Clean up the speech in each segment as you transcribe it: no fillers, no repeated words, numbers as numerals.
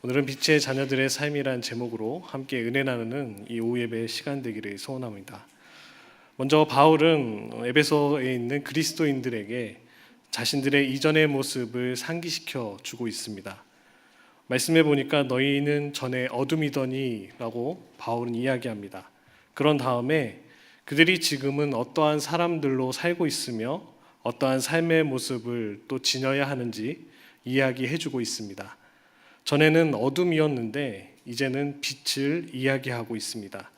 오늘은 빛의 자녀들의 삶이란 제목으로 함께 은혜 나누는 이 오후 예배 시간 되기를 소원합니다. 먼저 바울은 에베소에 있는 그리스도인들에게 자신들의 이전의 모습을 상기시켜 주고 있습니다. 말씀해 보니까 너희는 전에 어둠이더니 라고 바울은 이야기합니다. 그런 다음에 그들이 지금은 어떠한 사람들로 살고 있으며 어떠한 삶의 모습을 또 지녀야 하는지 이야기해 주고 있습니다. 전에는 어둠이었는데 이제는 빛을 이야기하고 있습니다.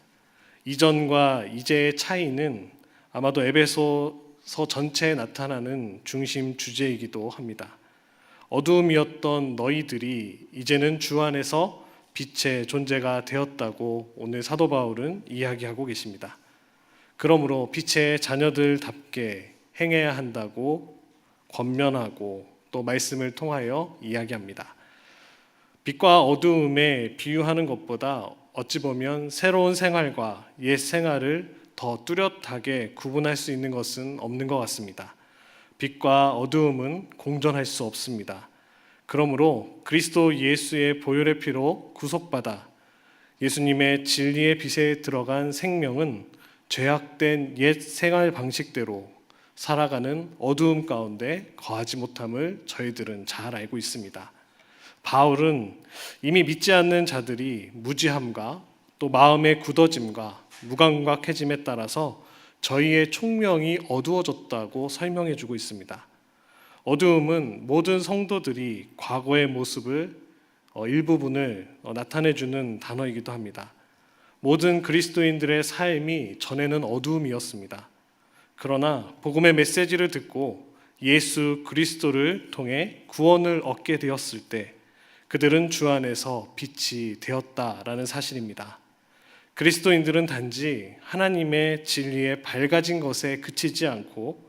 이전과 이제의 차이는 아마도 에베소서 전체에 나타나는 중심 주제이기도 합니다. 어두움이었던 너희들이 이제는 주 안에서 빛의 존재가 되었다고 오늘 사도 바울은 이야기하고 계십니다. 그러므로 빛의 자녀들답게 행해야 한다고 권면하고 또 말씀을 통하여 이야기합니다. 빛과 어두움에 비유하는 것보다 어찌 보면 새로운 생활과 옛 생활을 더 뚜렷하게 구분할 수 있는 것은 없는 것 같습니다. 빛과 어두움은 공존할 수 없습니다. 그러므로 그리스도 예수의 보혈의 피로 구속받아 예수님의 진리의 빛에 들어간 생명은 죄악된 옛 생활 방식대로 살아가는 어두움 가운데 거하지 못함을 저희들은 잘 알고 있습니다. 바울은 이미 믿지 않는 자들이 무지함과 또 마음의 굳어짐과 무감각해짐에 따라서 저희의 총명이 어두워졌다고 설명해 주고 있습니다. 어두움은 모든 성도들이 과거의 모습을 일부분을 나타내 주는 단어이기도 합니다. 모든 그리스도인들의 삶이 전에는 어두움이었습니다. 그러나 복음의 메시지를 듣고 예수 그리스도를 통해 구원을 얻게 되었을 때 그들은 주 안에서 빛이 되었다라는 사실입니다. 그리스도인들은 단지 하나님의 진리에 밝아진 것에 그치지 않고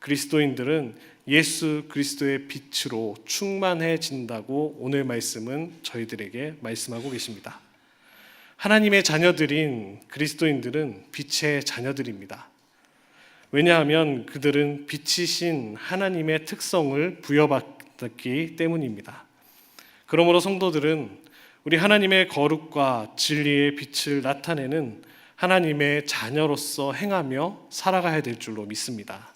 그리스도인들은 예수 그리스도의 빛으로 충만해진다고 오늘 말씀은 저희들에게 말씀하고 계십니다. 하나님의 자녀들인 그리스도인들은 빛의 자녀들입니다. 왜냐하면 그들은 빛이신 하나님의 특성을 부여받았기 때문입니다. 그러므로 성도들은 우리 하나님의 거룩과 진리의 빛을 나타내는 하나님의 자녀로서 행하며 살아가야 될 줄로 믿습니다.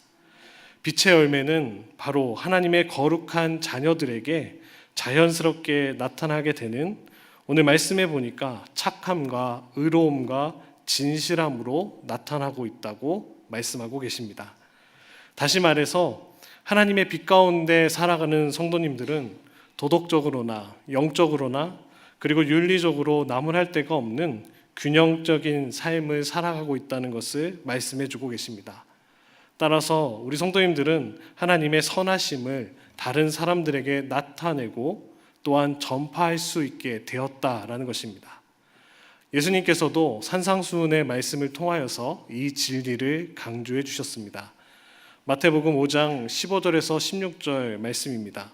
빛의 열매는 바로 하나님의 거룩한 자녀들에게 자연스럽게 나타나게 되는 오늘 말씀해 보니까 착함과 의로움과 진실함으로 나타나고 있다고 말씀하고 계십니다. 다시 말해서 하나님의 빛 가운데 살아가는 성도님들은 도덕적으로나 영적으로나 그리고 윤리적으로 나무랄 데가 없는 균형적인 삶을 살아가고 있다는 것을 말씀해 주고 계십니다. 따라서 우리 성도님들은 하나님의 선하심을 다른 사람들에게 나타내고 또한 전파할 수 있게 되었다라는 것입니다. 예수님께서도 산상수훈의 말씀을 통하여서 이 진리를 강조해 주셨습니다. 마태복음 5장 15절에서 16절 말씀입니다.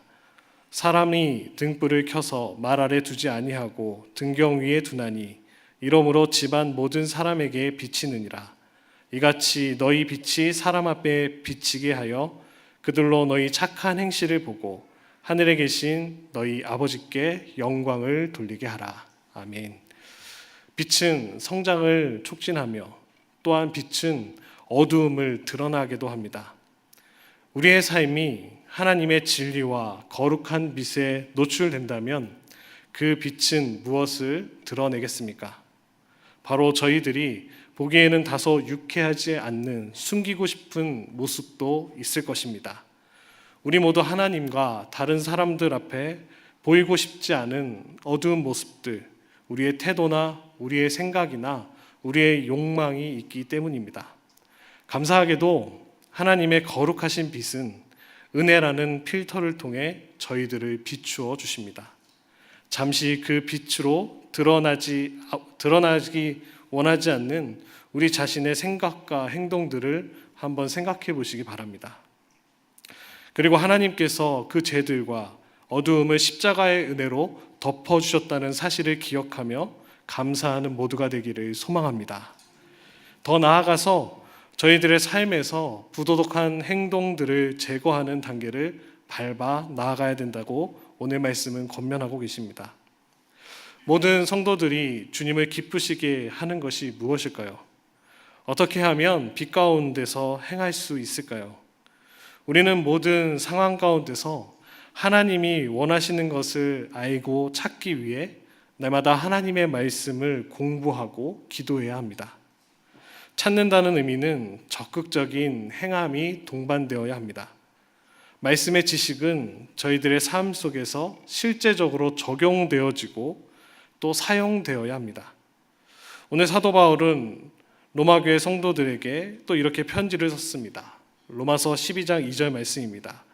사람이 등불을 켜서 말 아래 두지 아니하고 등경 위에 두나니 이러므로 집안 모든 사람에게 비치느니라. 이같이 너희 빛이 사람 앞에 비치게 하여 그들로 너희 착한 행실을 보고 하늘에 계신 너희 아버지께 영광을 돌리게 하라. 아멘. 빛은 성장을 촉진하며 또한 빛은 어두움을 드러나게도 합니다. 우리의 삶이 하나님의 진리와 거룩한 빛에 노출된다면 그 빛은 무엇을 드러내겠습니까? 바로 저희들이 보기에는 다소 유쾌하지 않는 숨기고 싶은 모습도 있을 것입니다. 우리 모두 하나님과 다른 사람들 앞에 보이고 싶지 않은 어두운 모습들, 우리의 태도나 우리의 생각이나 우리의 욕망이 있기 때문입니다. 감사하게도 하나님의 거룩하신 빛은 은혜라는 필터를 통해 저희들을 비추어 주십니다. 잠시 그 빛으로 드러나기 원하지 않는 우리 자신의 생각과 행동들을 한번 생각해 보시기 바랍니다. 그리고 하나님께서 그 죄들과 어두움을 십자가의 은혜로 덮어주셨다는 사실을 기억하며 감사하는 모두가 되기를 소망합니다. 더 나아가서 저희들의 삶에서 부도덕한 행동들을 제거하는 단계를 밟아 나아가야 된다고 오늘 말씀은 권면하고 계십니다. 모든 성도들이 주님을 기쁘시게 하는 것이 무엇일까요? 어떻게 하면 빛 가운데서 행할 수 있을까요? 우리는 모든 상황 가운데서 하나님이 원하시는 것을 알고 찾기 위해 날마다 하나님의 말씀을 공부하고 기도해야 합니다. 찾는다는 의미는 적극적인 행함이 동반되어야 합니다. 말씀의 지식은 저희들의 삶 속에서 실제적으로 적용되어지고 또 사용되어야 합니다. 오늘 사도 바울은 로마교회 성도들에게 또 이렇게 편지를 썼습니다. 로마서 12장 2절 말씀입니다.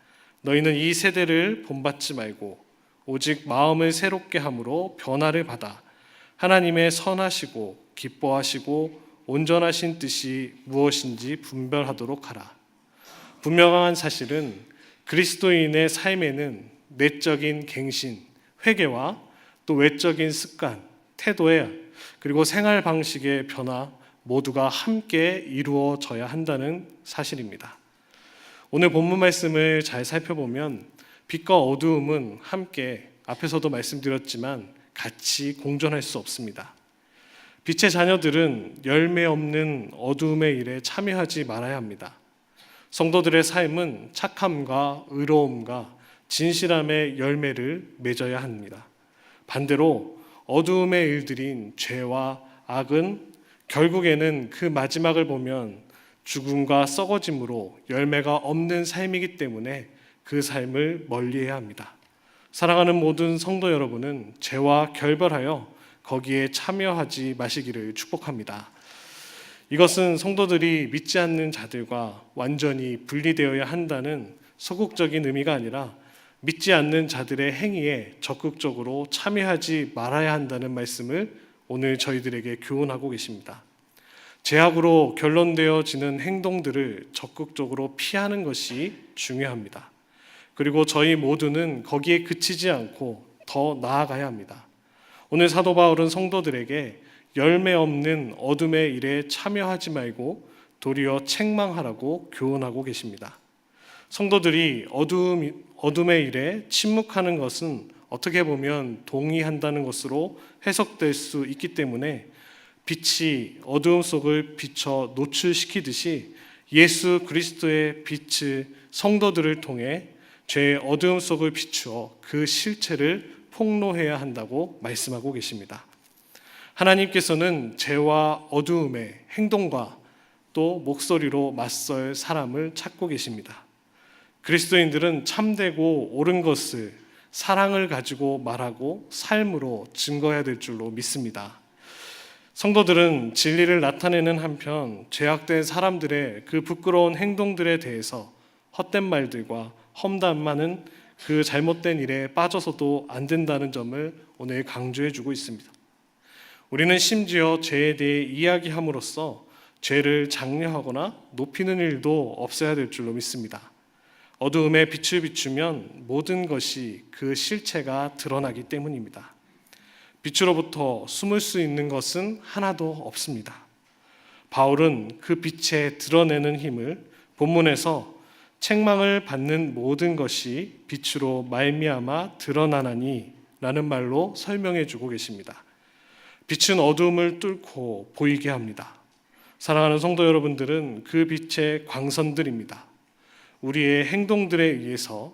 너희는 이 세대를 본받지 말고 오직 마음을 새롭게 함으로 변화를 받아 하나님의 선하시고 기뻐하시고 온전하신 뜻이 무엇인지 분별하도록 하라. 분명한 사실은 그리스도인의 삶에는 내적인 갱신, 회개와 또 외적인 습관, 태도의 그리고 생활 방식의 변화 모두가 함께 이루어져야 한다는 사실입니다. 오늘 본문 말씀을 잘 살펴보면 빛과 어두움은 함께 앞에서도 말씀드렸지만 같이 공존할 수 없습니다. 빛의 자녀들은 열매 없는 어두움의 일에 참여하지 말아야 합니다. 성도들의 삶은 착함과 의로움과 진실함의 열매를 맺어야 합니다. 반대로 어두움의 일들인 죄와 악은 결국에는 그 마지막을 보면 죽음과 썩어짐으로 열매가 없는 삶이기 때문에 그 삶을 멀리해야 합니다. 사랑하는 모든 성도 여러분은 죄와 결별하여 거기에 참여하지 마시기를 축복합니다. 이것은 성도들이 믿지 않는 자들과 완전히 분리되어야 한다는 소극적인 의미가 아니라 믿지 않는 자들의 행위에 적극적으로 참여하지 말아야 한다는 말씀을 오늘 저희들에게 교훈하고 계십니다. 죄악으로 결론되어지는 행동들을 적극적으로 피하는 것이 중요합니다. 그리고 저희 모두는 거기에 그치지 않고 더 나아가야 합니다. 오늘 사도 바울은 성도들에게 열매 없는 어둠의 일에 참여하지 말고 도리어 책망하라고 교훈하고 계십니다. 성도들이 어둠의 일에 침묵하는 것은 어떻게 보면 동의한다는 것으로 해석될 수 있기 때문에 빛이 어두움 속을 비춰 노출시키듯이 예수 그리스도의 빛을 성도들을 통해 죄의 어두움 속을 비추어 그 실체를 폭로해야 한다고 말씀하고 계십니다. 하나님께서는 죄와 어두움의 행동과 또 목소리로 맞설 사람을 찾고 계십니다. 그리스도인들은 참되고 옳은 것을 사랑을 가지고 말하고 삶으로 증거해야 될 줄로 믿습니다. 성도들은 진리를 나타내는 한편 죄악된 사람들의 그 부끄러운 행동들에 대해서 헛된 말들과 험담하는 그 잘못된 일에 빠져서도 안 된다는 점을 오늘 강조해 주고 있습니다. 우리는 심지어 죄에 대해 이야기함으로써 죄를 장려하거나 높이는 일도 없어야 될 줄로 믿습니다. 어두움에 빛을 비추면 모든 것이 그 실체가 드러나기 때문입니다. 빛으로부터 숨을 수 있는 것은 하나도 없습니다. 바울은 그 빛에 드러내는 힘을 본문에서 책망을 받는 모든 것이 빛으로 말미암아 드러나나니 라는 말로 설명해 주고 계십니다. 빛은 어두움을 뚫고 보이게 합니다. 사랑하는 성도 여러분들은 그 빛의 광선들입니다. 우리의 행동들에 의해서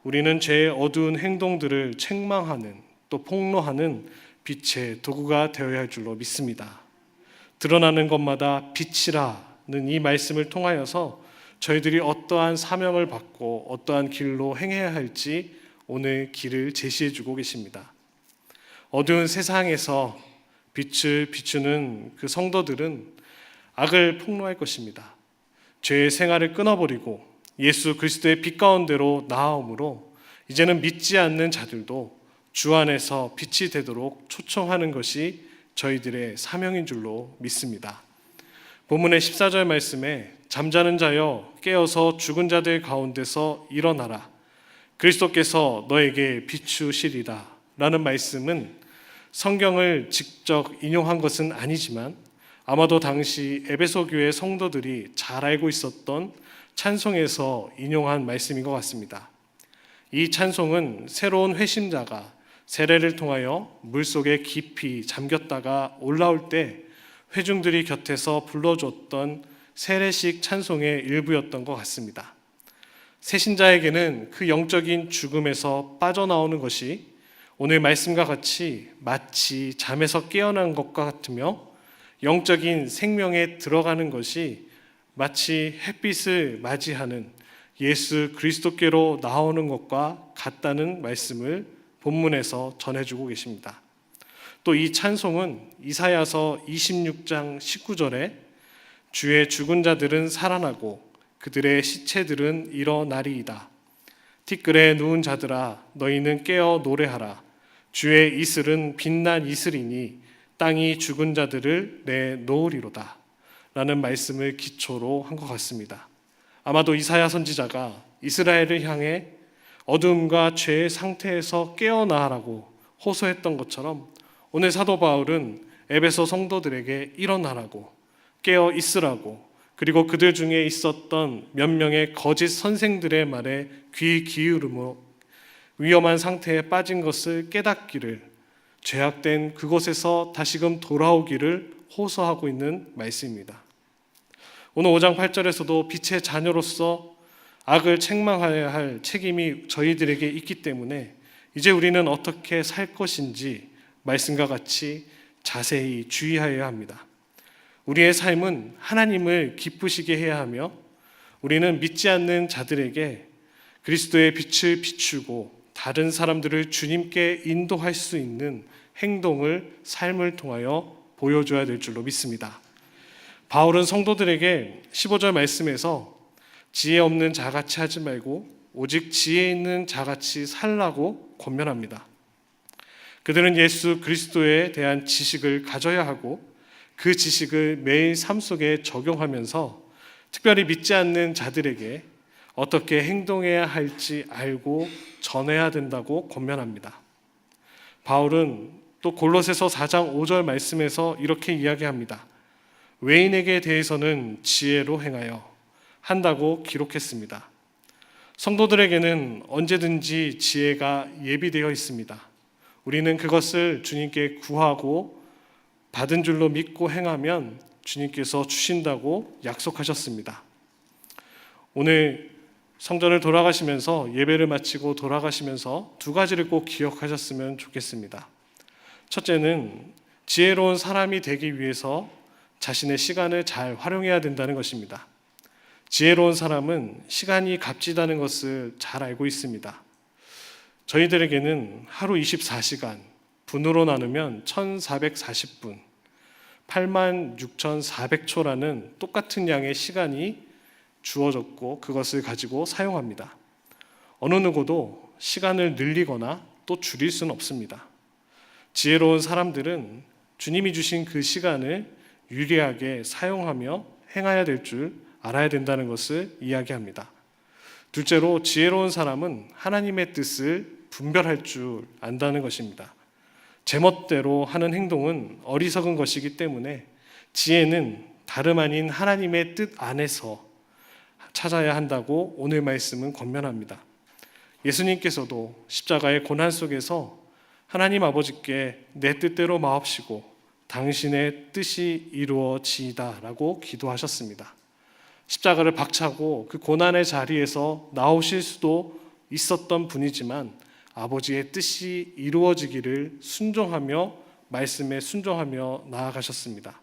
우리는 죄의 어두운 행동들을 책망하는 또 폭로하는 빛의 도구가 되어야 할 줄로 믿습니다. 드러나는 것마다 빛이라는 이 말씀을 통하여서 저희들이 어떠한 사명을 받고 어떠한 길로 행해야 할지 오늘 길을 제시해 주고 계십니다. 어두운 세상에서 빛을 비추는 그 성도들은 악을 폭로할 것입니다. 죄의 생활을 끊어버리고 예수 그리스도의 빛 가운데로 나아옴으로 이제는 믿지 않는 자들도 주 안에서 빛이 되도록 초청하는 것이 저희들의 사명인 줄로 믿습니다. 본문의 14절 말씀에 잠자는 자여 깨어서 죽은 자들 가운데서 일어나라. 그리스도께서 너에게 비추시리라 라는 말씀은 성경을 직접 인용한 것은 아니지만 아마도 당시 에베소 교회 성도들이 잘 알고 있었던 찬송에서 인용한 말씀인 것 같습니다. 이 찬송은 새로운 회심자가 세례를 통하여 물속에 깊이 잠겼다가 올라올 때 회중들이 곁에서 불러줬던 세례식 찬송의 일부였던 것 같습니다. 새신자에게는 그 영적인 죽음에서 빠져나오는 것이 오늘 말씀과 같이 마치 잠에서 깨어난 것과 같으며, 영적인 생명에 들어가는 것이 마치 햇빛을 맞이하는 예수 그리스도께로 나오는 것과 같다는 말씀을 본문에서 전해주고 계십니다. 또 이 찬송은 이사야서 26장 19절에 주의 죽은 자들은 살아나고 그들의 시체들은 일어나리이다. 티끌에 누운 자들아 너희는 깨어 노래하라. 주의 이슬은 빛난 이슬이니 땅이 죽은 자들을 내놓으리로다. 라는 말씀을 기초로 한 것 같습니다. 아마도 이사야 선지자가 이스라엘을 향해 어둠과 죄의 상태에서 깨어나라고 호소했던 것처럼, 오늘 사도 바울은 에베소 성도들에게 일어나라고, 깨어 있으라고, 그리고 그들 중에 있었던 몇 명의 거짓 선생들의 말에 귀 기울이므로 위험한 상태에 빠진 것을 깨닫기를, 죄악된 그곳에서 다시금 돌아오기를 호소하고 있는 말씀입니다. 오늘 5장 8절에서도 빛의 자녀로서 악을 책망해야 할 책임이 저희들에게 있기 때문에 이제 우리는 어떻게 살 것인지 말씀과 같이 자세히 주의하여야 합니다. 우리의 삶은 하나님을 기쁘시게 해야 하며, 우리는 믿지 않는 자들에게 그리스도의 빛을 비추고 다른 사람들을 주님께 인도할 수 있는 행동을 삶을 통하여 보여줘야 될 줄로 믿습니다. 바울은 성도들에게 15절 말씀에서 지혜 없는 자같이 하지 말고 오직 지혜 있는 자같이 살라고 권면합니다. 그들은 예수 그리스도에 대한 지식을 가져야 하고 그 지식을 매일 삶 속에 적용하면서 특별히 믿지 않는 자들에게 어떻게 행동해야 할지 알고 전해야 된다고 권면합니다. 바울은 또 골로새서 4장 5절 말씀에서 이렇게 이야기합니다. 외인에게 대해서는 지혜로 행하여 한다고 기록했습니다. 성도들에게는 언제든지 지혜가 예비되어 있습니다. 우리는 그것을 주님께 구하고 받은 줄로 믿고 행하면 주님께서 주신다고 약속하셨습니다. 오늘 성전을 돌아가시면서, 예배를 마치고 돌아가시면서 두 가지를 꼭 기억하셨으면 좋겠습니다. 첫째는 지혜로운 사람이 되기 위해서 자신의 시간을 잘 활용해야 된다는 것입니다. 지혜로운 사람은 시간이 값지다는 것을 잘 알고 있습니다. 저희들에게는 하루 24시간, 분으로 나누면 1440분, 86,400초라는 똑같은 양의 시간이 주어졌고 그것을 가지고 사용합니다. 어느 누구도 시간을 늘리거나 또 줄일 수는 없습니다. 지혜로운 사람들은 주님이 주신 그 시간을 유리하게 사용하며 행해야 될 줄 알아야 된다는 것을 이야기합니다. 둘째로, 지혜로운 사람은 하나님의 뜻을 분별할 줄 안다는 것입니다. 제멋대로 하는 행동은 어리석은 것이기 때문에 지혜는 다름 아닌 하나님의 뜻 안에서 찾아야 한다고 오늘 말씀은 권면합니다. 예수님께서도 십자가의 고난 속에서 하나님 아버지께 내 뜻대로 마옵시고 당신의 뜻이 이루어지이다 라고 기도하셨습니다. 십자가를 박차고 그 고난의 자리에서 나오실 수도 있었던 분이지만 아버지의 뜻이 이루어지기를 순종하며, 말씀에 순종하며 나아가셨습니다.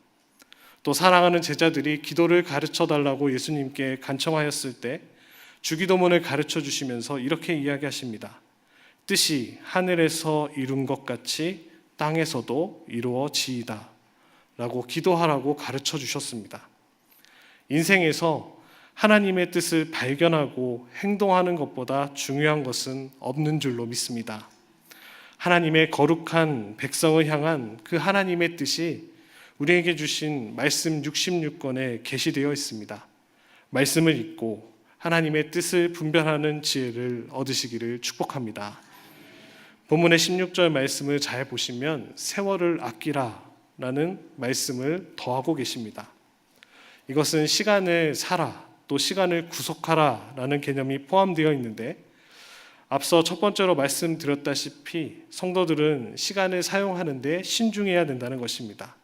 또 사랑하는 제자들이 기도를 가르쳐 달라고 예수님께 간청하였을 때 주기도문을 가르쳐 주시면서 이렇게 이야기하십니다. 뜻이 하늘에서 이룬 것 같이 땅에서도 이루어지이다 라고 기도하라고 가르쳐 주셨습니다. 인생에서 하나님의 뜻을 발견하고 행동하는 것보다 중요한 것은 없는 줄로 믿습니다. 하나님의 거룩한 백성을 향한 그 하나님의 뜻이 우리에게 주신 말씀 66권에 게시되어 있습니다. 말씀을 읽고 하나님의 뜻을 분별하는 지혜를 얻으시기를 축복합니다. 본문의 16절 말씀을 잘 보시면 세월을 아끼라 라는 말씀을 더하고 계십니다. 이것은 시간을 사라, 또 시간을 구속하라 라는 개념이 포함되어 있는데, 앞서 첫 번째로 말씀드렸다시피 성도들은 시간을 사용하는 데 신중해야 된다는 것입니다.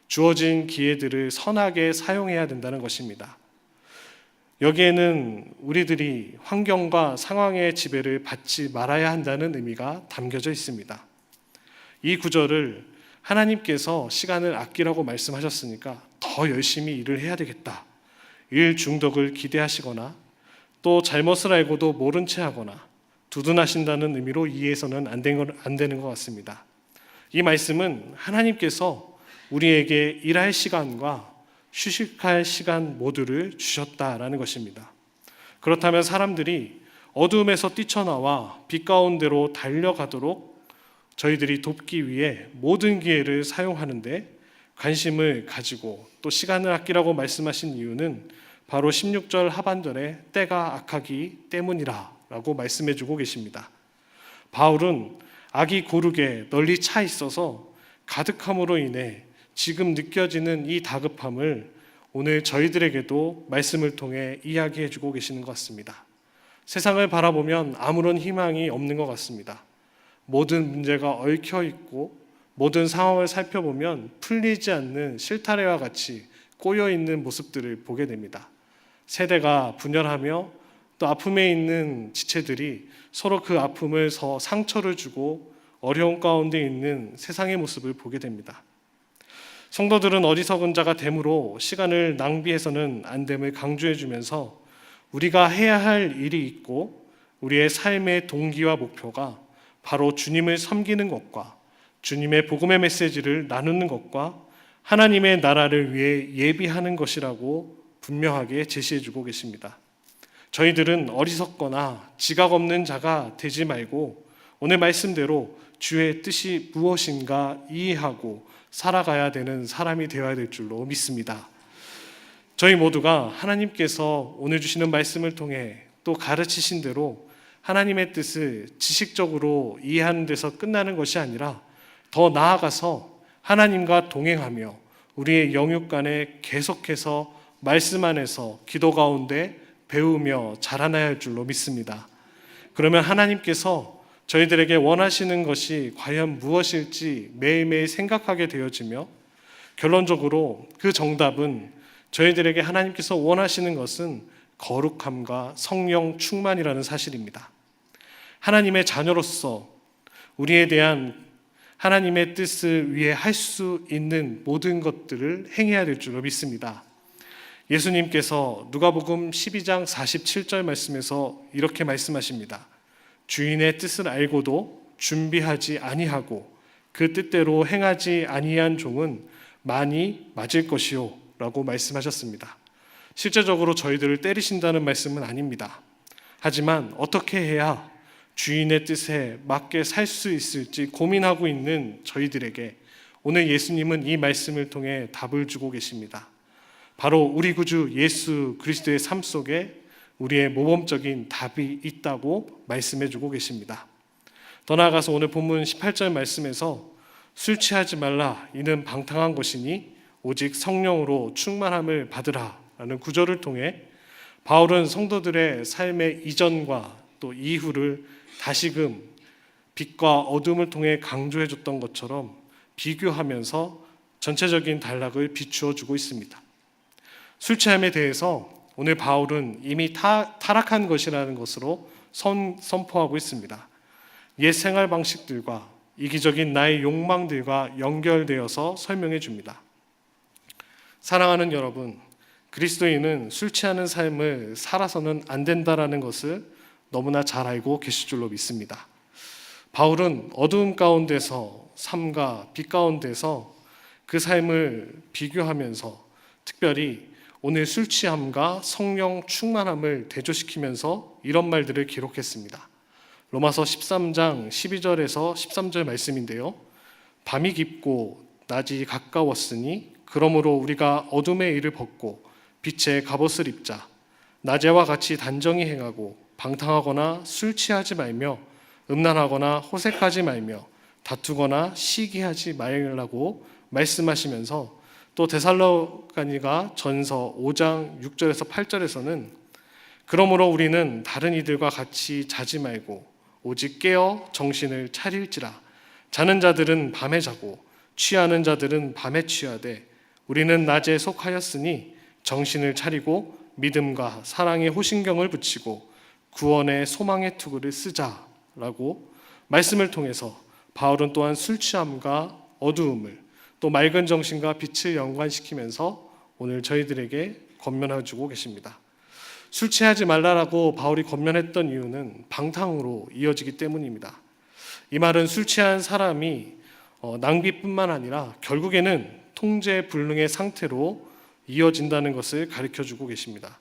주어진 기회들을 선하게 사용해야 된다는 것입니다. 여기에는 우리들이 환경과 상황의 지배를 받지 말아야 한다는 의미가 담겨져 있습니다. 이 구절을 하나님께서 시간을 아끼라고 말씀하셨으니까 더 열심히 일을 해야 되겠다. 일 중독을 기대하시거나 또 잘못을 알고도 모른 채 하거나 두둔하신다는 의미로 이해해서는 안 되는 것 같습니다. 이 말씀은 하나님께서 우리에게 일할 시간과 휴식할 시간 모두를 주셨다라는 것입니다. 그렇다면 사람들이 어두움에서 뛰쳐나와 빛 가운데로 달려가도록 저희들이 돕기 위해 모든 기회를 사용하는데 관심을 가지고 또 시간을 아끼라고 말씀하신 이유는 바로 16절 하반절에 때가 악하기 때문이라 라고 말씀해 주고 계십니다. 바울은 악이 고르게 널리 차 있어서 가득함으로 인해 지금 느껴지는 이 다급함을 오늘 저희들에게도 말씀을 통해 이야기해 주고 계시는 것 같습니다. 세상을 바라보면 아무런 희망이 없는 것 같습니다. 모든 문제가 얽혀 있고 모든 상황을 살펴보면 풀리지 않는 실타래와 같이 꼬여 있는 모습들을 보게 됩니다. 세대가 분열하며 또 아픔에 있는 지체들이 서로 그 아픔을 상처를 주고 어려운 가운데 있는 세상의 모습을 보게 됩니다. 성도들은 어리석은 자가 됨으로 시간을 낭비해서는 안 됨을 강조해 주면서 우리가 해야 할 일이 있고 우리의 삶의 동기와 목표가 바로 주님을 섬기는 것과 주님의 복음의 메시지를 나누는 것과 하나님의 나라를 위해 예비하는 것이라고 분명하게 제시해 주고 계십니다. 저희들은 어리석거나 지각 없는 자가 되지 말고 오늘 말씀대로 주의 뜻이 무엇인가 이해하고 살아가야 되는 사람이 되어야 될 줄로 믿습니다. 저희 모두가 하나님께서 오늘 주시는 말씀을 통해 또 가르치신 대로 하나님의 뜻을 지식적으로 이해하는 데서 끝나는 것이 아니라 더 나아가서 하나님과 동행하며 우리의 영육 간에 계속해서 말씀 안에서 기도 가운데 배우며 자라나야 할 줄로 믿습니다. 그러면 하나님께서 저희들에게 원하시는 것이 과연 무엇일지 매일매일 생각하게 되어지며 결론적으로 그 정답은 저희들에게 하나님께서 원하시는 것은 거룩함과 성령 충만이라는 사실입니다. 하나님의 자녀로서 우리에 대한 하나님의 뜻을 위해 할 수 있는 모든 것들을 행해야 될 줄로 믿습니다. 예수님께서 누가복음 12장 47절 말씀에서 이렇게 말씀하십니다. 주인의 뜻을 알고도 준비하지 아니하고 그 뜻대로 행하지 아니한 종은 많이 맞을 것이요 라고 말씀하셨습니다. 실제적으로 저희들을 때리신다는 말씀은 아닙니다. 하지만 어떻게 해야 주인의 뜻에 맞게 살 수 있을지 고민하고 있는 저희들에게 오늘 예수님은 이 말씀을 통해 답을 주고 계십니다. 바로 우리 구주 예수 그리스도의 삶 속에 우리의 모범적인 답이 있다고 말씀해 주고 계십니다. 더 나아가서 오늘 본문 18절 말씀에서 술 취하지 말라 이는 방탕한 것이니 오직 성령으로 충만함을 받으라 라는 구절을 통해 바울은 성도들의 삶의 이전과 또 이후를 다시금 빛과 어둠을 통해 강조해 줬던 것처럼 비교하면서 전체적인 단락을 비추어 주고 있습니다. 술 취함에 대해서 오늘 바울은 이미 타락한 것이라는 것으로 선포하고 있습니다. 옛 생활 방식들과 이기적인 나의 욕망들과 연결되어서 설명해 줍니다. 사랑하는 여러분, 그리스도인은 술 취하는 삶을 살아서는 안 된다라는 것을 너무나 잘 알고 계실 줄로 믿습니다. 바울은 어두움 가운데서 삶과 빛 가운데서 그 삶을 비교하면서 특별히 오늘 술 취함과 성령 충만함을 대조시키면서 이런 말들을 기록했습니다. 로마서 13장 12절에서 13절 말씀인데요. 밤이 깊고 낮이 가까웠으니 그러므로 우리가 어둠의 일을 벗고 빛의 갑옷을 입자. 낮에와 같이 단정히 행하고 방탕하거나 술 취하지 말며 음란하거나 호색하지 말며 다투거나 시기하지 말라고 말씀하시면서 또 데살로니가 전서 5장 6절에서 8절에서는 그러므로 우리는 다른 이들과 같이 자지 말고 오직 깨어 정신을 차릴지라. 자는 자들은 밤에 자고 취하는 자들은 밤에 취하되 우리는 낮에 속하였으니 정신을 차리고 믿음과 사랑의 호신경을 붙이고 구원의 소망의 투구를 쓰자라고 말씀을 통해서 바울은 또한 술 취함과 어두움을 또 맑은 정신과 빛을 연관시키면서 오늘 저희들에게 권면해주고 계십니다. 술 취하지 말라라고 바울이 권면했던 이유는 방탕으로 이어지기 때문입니다. 이 말은 술 취한 사람이 낭비뿐만 아니라 결국에는 통제불능의 상태로 이어진다는 것을 가르쳐주고 계십니다.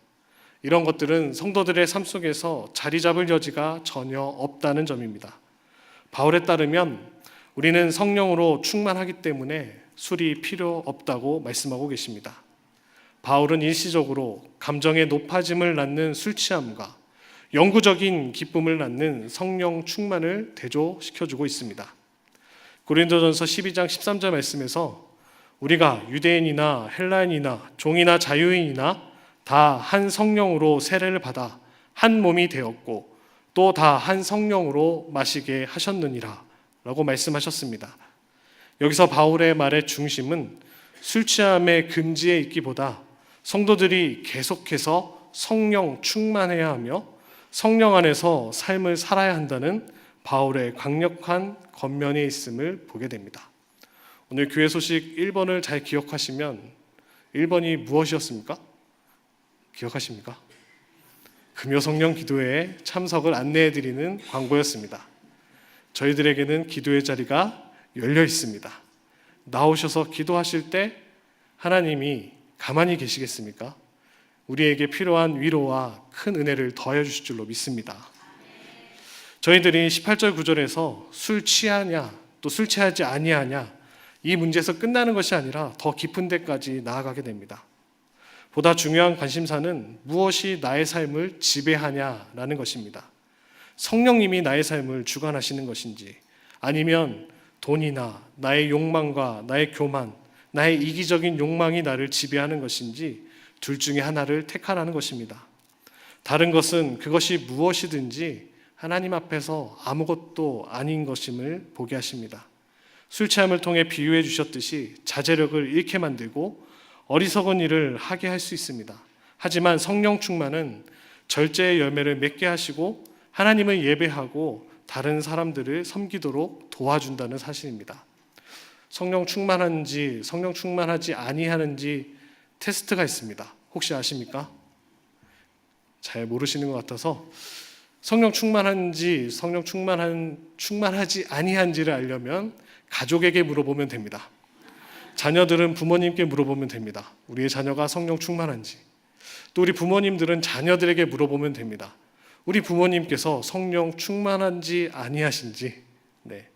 이런 것들은 성도들의 삶 속에서 자리 잡을 여지가 전혀 없다는 점입니다. 바울에 따르면 우리는 성령으로 충만하기 때문에 술이 필요 없다고 말씀하고 계십니다. 바울은 일시적으로 감정의 높아짐을 낳는 술 취함과 영구적인 기쁨을 낳는 성령 충만을 대조시켜주고 있습니다. 고린도전서 12장 13절 말씀에서 우리가 유대인이나 헬라인이나 종이나 자유인이나 다 한 성령으로 세례를 받아 한 몸이 되었고 또 다 한 성령으로 마시게 하셨느니라 라고 말씀하셨습니다. 여기서 바울의 말의 중심은 술 취함의 금지에 있기보다 성도들이 계속해서 성령 충만해야 하며 성령 안에서 삶을 살아야 한다는 바울의 강력한 권면에 있음을 보게 됩니다. 오늘 교회 소식 1번을 잘 기억하시면 1번이 무엇이었습니까? 기억하십니까? 금요 성령 기도회에 참석을 안내해드리는 광고였습니다. 저희들에게는 기도의 자리가 열려 있습니다. 나오셔서 기도하실 때 하나님이 가만히 계시겠습니까? 우리에게 필요한 위로와 큰 은혜를 더해 주실 줄로 믿습니다. 저희들이 18절 9절에서 술 취하냐 또 술 취하지 아니하냐 이 문제에서 끝나는 것이 아니라 더 깊은 데까지 나아가게 됩니다. 보다 중요한 관심사는 무엇이 나의 삶을 지배하냐라는 것입니다. 성령님이 나의 삶을 주관하시는 것인지 아니면 돈이나 나의 욕망과 나의 교만, 나의 이기적인 욕망이 나를 지배하는 것인지 둘 중에 하나를 택하라는 것입니다. 다른 것은 그것이 무엇이든지 하나님 앞에서 아무것도 아닌 것임을 보게 하십니다. 술 취함을 통해 비유해 주셨듯이 자제력을 잃게 만들고 어리석은 일을 하게 할 수 있습니다. 하지만 성령 충만은 절제의 열매를 맺게 하시고 하나님을 예배하고 다른 사람들을 섬기도록 도와준다는 사실입니다. 성령 충만한지 성령 충만하지 아니하는지 테스트가 있습니다. 혹시 아십니까? 잘 모르시는 것 같아서 성령 충만한지 성령 충만하지 아니한지를 알려면 가족에게 물어보면 됩니다. 자녀들은 부모님께 물어보면 됩니다. 우리의 자녀가 성령 충만한지. 또 우리 부모님들은 자녀들에게 물어보면 됩니다. 우리 부모님께서 성령 충만한지 아니하신지. 네.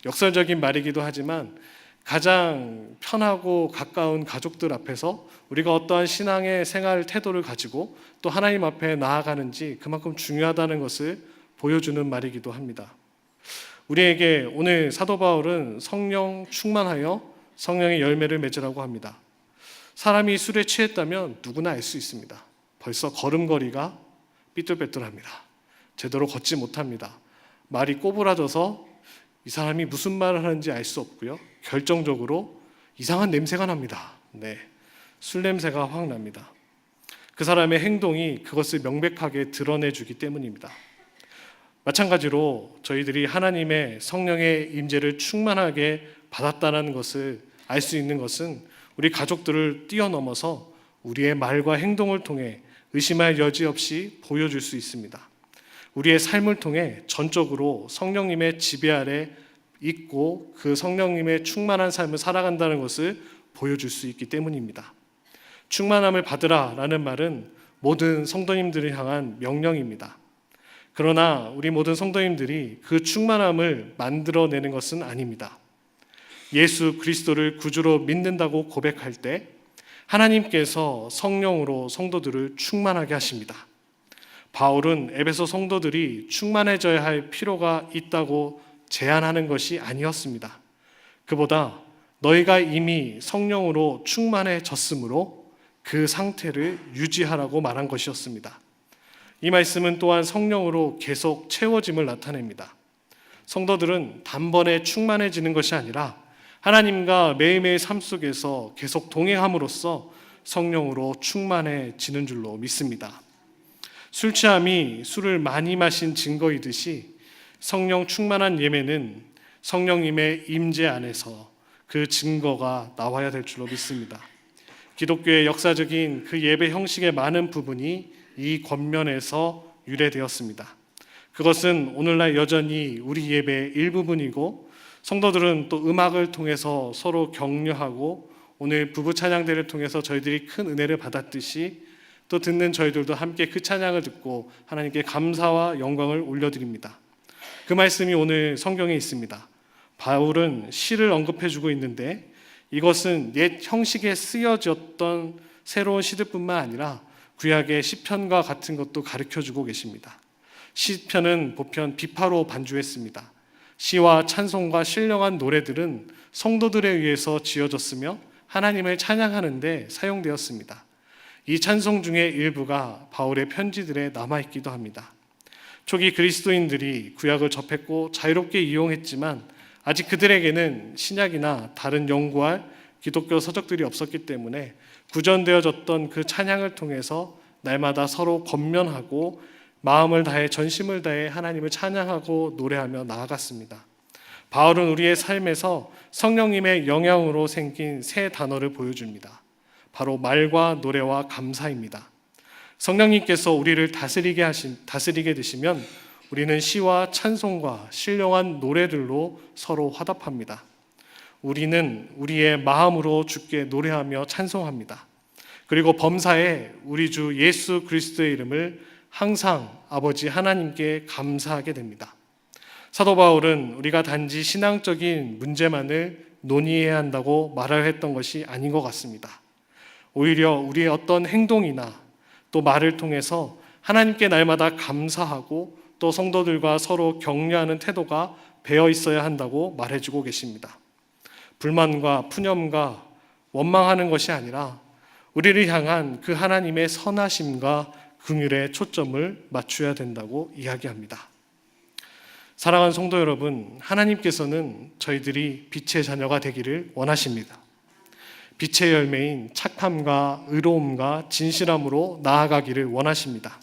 역설적인 말이기도 하지만 가장 편하고 가까운 가족들 앞에서 우리가 어떠한 신앙의 생활 태도를 가지고 또 하나님 앞에 나아가는지 그만큼 중요하다는 것을 보여주는 말이기도 합니다. 우리에게 오늘 사도 바울은 성령 충만하여 성령의 열매를 맺으라고 합니다. 사람이 술에 취했다면 누구나 알 수 있습니다. 벌써 걸음걸이가 삐뚤빼뚤합니다. 제대로 걷지 못합니다. 말이 꼬부라져서 이 사람이 무슨 말을 하는지 알 수 없고요. 결정적으로 이상한 냄새가 납니다. 네, 술 냄새가 확 납니다. 그 사람의 행동이 그것을 명백하게 드러내주기 때문입니다. 마찬가지로 저희들이 하나님의 성령의 임재를 충만하게 받았다는 것을 알 수 있는 것은 우리 가족들을 뛰어넘어서 우리의 말과 행동을 통해 의심할 여지 없이 보여줄 수 있습니다. 우리의 삶을 통해 전적으로 성령님의 지배 아래 있고 그 성령님의 충만한 삶을 살아간다는 것을 보여줄 수 있기 때문입니다. 충만함을 받으라라는 말은 모든 성도님들을 향한 명령입니다. 그러나 우리 모든 성도님들이 그 충만함을 만들어내는 것은 아닙니다. 예수 그리스도를 구주로 믿는다고 고백할 때 하나님께서 성령으로 성도들을 충만하게 하십니다. 바울은 에베소 성도들이 충만해져야 할 필요가 있다고 제안하는 것이 아니었습니다. 그보다 너희가 이미 성령으로 충만해졌으므로 그 상태를 유지하라고 말한 것이었습니다. 이 말씀은 또한 성령으로 계속 채워짐을 나타냅니다. 성도들은 단번에 충만해지는 것이 아니라 하나님과 매일매일 삶 속에서 계속 동행함으로써 성령으로 충만해지는 줄로 믿습니다. 술 취함이 술을 많이 마신 증거이듯이 성령 충만한 예배는 성령님의 임재 안에서 그 증거가 나와야 될 줄로 믿습니다. 기독교의 역사적인 그 예배 형식의 많은 부분이 이 권면에서 유래되었습니다. 그것은 오늘날 여전히 우리 예배의 일부분이고, 성도들은 또 음악을 통해서 서로 격려하고 오늘 부부 찬양대를 통해서 저희들이 큰 은혜를 받았듯이 또 듣는 저희들도 함께 그 찬양을 듣고 하나님께 감사와 영광을 올려드립니다. 그 말씀이 오늘 성경에 있습니다. 바울은 시를 언급해주고 있는데 이것은 옛 형식에 쓰여졌던 새로운 시들뿐만 아니라 구약의 시편과 같은 것도 가르쳐주고 계십니다. 시편은 보편 비파로 반주했습니다. 시와 찬송과 신령한 노래들은 성도들에 의해서 지어졌으며 하나님을 찬양하는 데 사용되었습니다. 이 찬송 중에 일부가 바울의 편지들에 남아있기도 합니다. 초기 그리스도인들이 구약을 접했고 자유롭게 이용했지만 아직 그들에게는 신약이나 다른 연구할 기독교 서적들이 없었기 때문에 구전되어졌던 그 찬양을 통해서 날마다 서로 권면하고 마음을 다해 전심을 다해 하나님을 찬양하고 노래하며 나아갔습니다. 바울은 우리의 삶에서 성령님의 영향으로 생긴 새 단어를 보여줍니다. 바로 말과 노래와 감사입니다. 성령님께서 우리를 다스리게 되시면 우리는 시와 찬송과 신령한 노래들로 서로 화답합니다. 우리는 우리의 마음으로 주께 노래하며 찬송합니다. 그리고 범사에 우리 주 예수 그리스도의 이름을 항상 아버지 하나님께 감사하게 됩니다. 사도 바울은 우리가 단지 신앙적인 문제만을 논의해야 한다고 말을 했던 것이 아닌 것 같습니다. 오히려 우리의 어떤 행동이나 또 말을 통해서 하나님께 날마다 감사하고 또 성도들과 서로 격려하는 태도가 배어 있어야 한다고 말해주고 계십니다. 불만과 푸념과 원망하는 것이 아니라 우리를 향한 그 하나님의 선하심과 긍휼에 초점을 맞춰야 된다고 이야기합니다. 사랑하는 성도 여러분, 하나님께서는 저희들이 빛의 자녀가 되기를 원하십니다. 빛의 열매인 착함과 의로움과 진실함으로 나아가기를 원하십니다.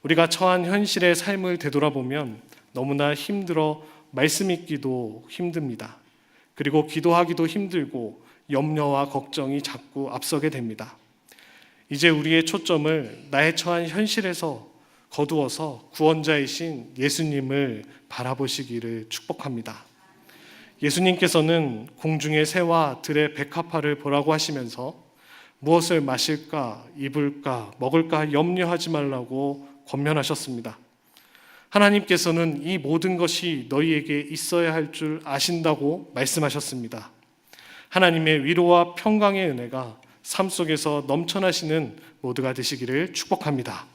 우리가 처한 현실의 삶을 되돌아보면 너무나 힘들어 말씀 읽기도 힘듭니다. 그리고 기도하기도 힘들고 염려와 걱정이 자꾸 앞서게 됩니다. 이제 우리의 초점을 나의 처한 현실에서 거두어서 구원자이신 예수님을 바라보시기를 축복합니다. 예수님께서는 공중의 새와 들의 백합화를 보라고 하시면서 무엇을 마실까, 입을까, 먹을까 염려하지 말라고 권면하셨습니다. 하나님께서는 이 모든 것이 너희에게 있어야 할 줄 아신다고 말씀하셨습니다. 하나님의 위로와 평강의 은혜가 삶 속에서 넘쳐나시는 모두가 되시기를 축복합니다.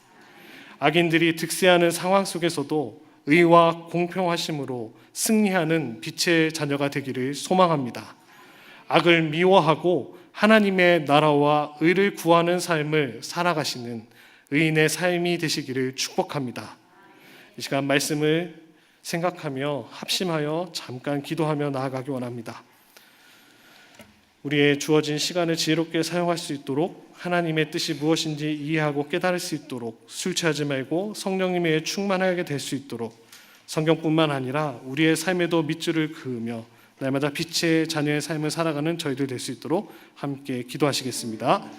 악인들이 득세하는 상황 속에서도 의와 공평하심으로 승리하는 빛의 자녀가 되기를 소망합니다. 악을 미워하고 하나님의 나라와 의를 구하는 삶을 살아가시는 의인의 삶이 되시기를 축복합니다. 이 시간 말씀을 생각하며 합심하여 잠깐 기도하며 나아가기 원합니다. 우리의 주어진 시간을 지혜롭게 사용할 수 있도록 하나님의 뜻이 무엇인지 이해하고 깨달을 수 있도록 술 취하지 말고 성령님의 충만하게 될 수 있도록 성경뿐만 아니라 우리의 삶에도 밑줄을 그으며 날마다 빛의 자녀의 삶을 살아가는 저희들 될 수 있도록 함께 기도하시겠습니다.